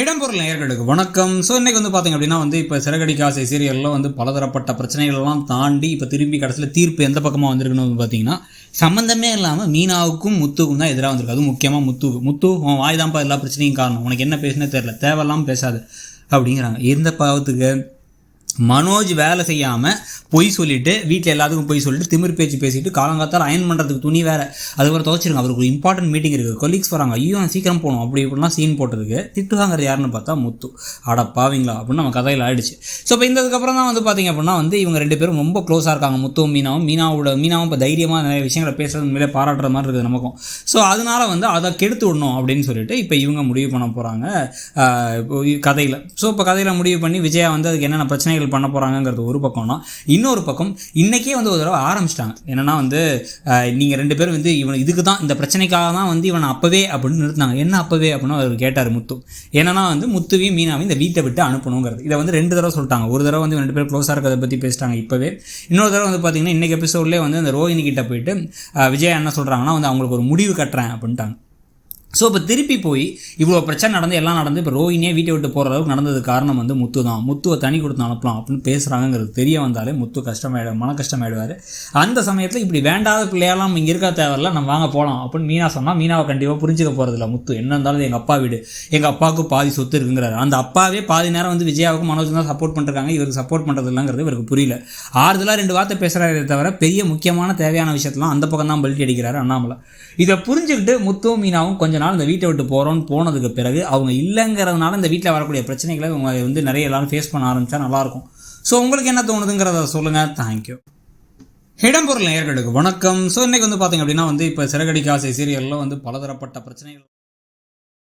இடம்பொருள் நேயர்களுக்கு வணக்கம். ஸோ இன்றைக்கி பார்த்திங்க அப்படின்னா இப்போ சிறகடிக்க ஆசை சீரியலில் பலதரப்பட்ட பிரச்சனைகளெல்லாம் தாண்டி இப்போ திரும்பி கடைசியில் தீர்ப்பு எந்த பக்கமாக வந்திருக்குன்னு பார்த்தீங்கன்னா சம்மந்தமே இல்லாமல் மீனாவுக்கும் முத்துக்கும் தான் எதிராக வந்திருக்கு. அதுவும் முக்கியமாக முத்து உன் வாய் தான்ப்பா எல்லா பிரச்சனையும் காரணம், உனக்கு என்ன பேசுனே தெரில, தேவையில்லாமல் பேசாது அப்படிங்கிறாங்க. இருந்த பாவத்துக்கு மனோஜ் வேலை செய்யாமல் பொய் சொல்லிவிட்டு வீட்டில் எல்லாத்துக்கும் பொய் சொல்லிட்டு திமிர் பேச்சு பேசிட்டு காலங்காத்தால் அயன் பண்ணுறதுக்கு துணி வேறு அதுக்கப்புறம் துவச்சிருங்க. அவருக்கு ஒரு இம்பார்ட்டன்ட் மீட்டிங் இருக்குது, கொலீக்ஸ் வராங்க, ஐயோ சீக்கிரம் போகணும் அப்படி இப்படிலாம் சீன் போட்டதுக்கு திட்டுவாங்கிறது யாருன்னு பார்த்தா முத்து. பாவீங்களா அப்படின்னு நம்ம கதையில் ஆயிடுச்சு. ஸோ இப்போ இதுக்கப்புறம் தான் பார்த்திங்க அப்படின்னா இவங்க ரெண்டு பேரும் ரொம்ப க்ளோஸாக இருக்காங்க, முத்துவும் மீனாவும் இப்போ தைரியமாக நிறைய விஷயங்களை பேசுறது மேலே பாராட்டுற மாதிரி இருக்குது நமக்கும். ஸோ அதனால் அதை கெடுத்து விடணும் அப்படின்னு சொல்லிட்டு இப்போ இவங்க முடிவு பண்ண போகிறாங்க கதையில். ஸோ இப்போ கதையில் முடிவு பண்ணி விஜயா அதுக்கு என்னென்ன பிரச்சனைகள் பண்ண போகிறாங்கிறது ஒரு பக்கம்னா, இன்னொரு பக்கம் இன்றைக்கே ஒரு தடவை ஆரம்பிச்சிட்டாங்க. என்னென்னா நீங்கள் ரெண்டு பேரும் இவன் இதுக்கு தான் இந்த பிரச்சனைக்காக தான் இவனை அப்போவே அப்படின்னு நிறுத்தினாங்க. என்ன அப்போவே அப்படின்னு அவர் கேட்டார் முத்து. என்னன்னா முத்துவையும் மீனாவையும் இந்த வீட்டை விட்டு அனுப்பணுங்கிறது. இதை ரெண்டு தடவை சொல்லிட்டாங்க. ஒரு தடவை ரெண்டு பேரும் க்ளோஸாக இருக்கிறத பற்றி பேசிட்டாங்க இப்போவே. இன்னொரு தடவை பார்த்தீங்கன்னா இன்றைக்கி எபிசோட்லேயே அந்த ரோஹினி கிட்ட போயிட்டு விஜயா என்ன சொல்கிறாங்கன்னா அவங்களுக்கு ஒரு முடிவு கட்டுறேன் அப்படின்ட்டாங்க. ஸோ இப்போ திருப்பி போய் இவ்வளோ பிரச்சனை நடந்து எல்லாம் நடந்து இப்போ ரோஹினியே வீட்டை விட்டு போகிற அளவுக்கு நடந்தது காரணம் முத்து தான். முத்துவை தனி கொடுத்து அனுப்பலாம் அப்படின்னு பேசுகிறாங்கிறது தெரிய வந்தாலே முத்து மன கஷ்டமாயிடுவார். அந்த சமயத்தில் இப்படி வேண்டாத பிள்ளையெல்லாம் இங்கே இருக்க தேவையில்ல, நம்ம வாங்க போகலாம் அப்படின்னு மீனா சொன்னால் மீனாவை கண்டிப்பாக புரிஞ்சுக்க போகிறதில்ல. முத்து என்ன இருந்தாலும் எங்கள் அப்பா வீடு, எங்கள் அப்பாவுக்கு பாதி சொத்து இருக்குங்கிறாரு. அந்த அப்பாவே பாதி நேரம் விஜயாவுக்கு மனோஜ் தான் சப்போர்ட் பண்ணுறாங்க, இவருக்கு சப்போர்ட் பண்ணுறது இல்லைங்கிறது இவருக்கு புரியல. ஆறுதலாக ரெண்டு வார்த்தை பேசுகிறாரே தவிர பெரிய முக்கியமான தேவையான விஷயத்தெல்லாம் அந்த பக்கம் தான் பல்ட்டி அடிக்கிறாரு அண்ணாமலை. இதை புரிஞ்சுக்கிட்டு முத்துவும் மீனாவும் கொஞ்ச நாள் இந்த வீட்டை விட்டு போகிறோன்னு போனதுக்கு பிறகு அவங்க இல்லைங்கிறதுனால இந்த வீட்டில் வரக்கூடிய பிரச்சனைகளை அவங்க நிறைய எல்லாரும் ஃபேஸ் பண்ண ஆரம்பித்தா நல்லாயிருக்கும். ஸோ உங்களுக்கு என்ன தோணுதுங்கிறத சொல்லுங்கள். தேங்க்யூ. இடம்பொருள் நேயர்களுக்கு வணக்கம். ஸோ இன்றைக்கி பார்த்திங்க அப்படின்னா இப்போ சிறகடிக்க ஆசை சீரியலில் பலதரப்பட்ட பிரச்சனைகள்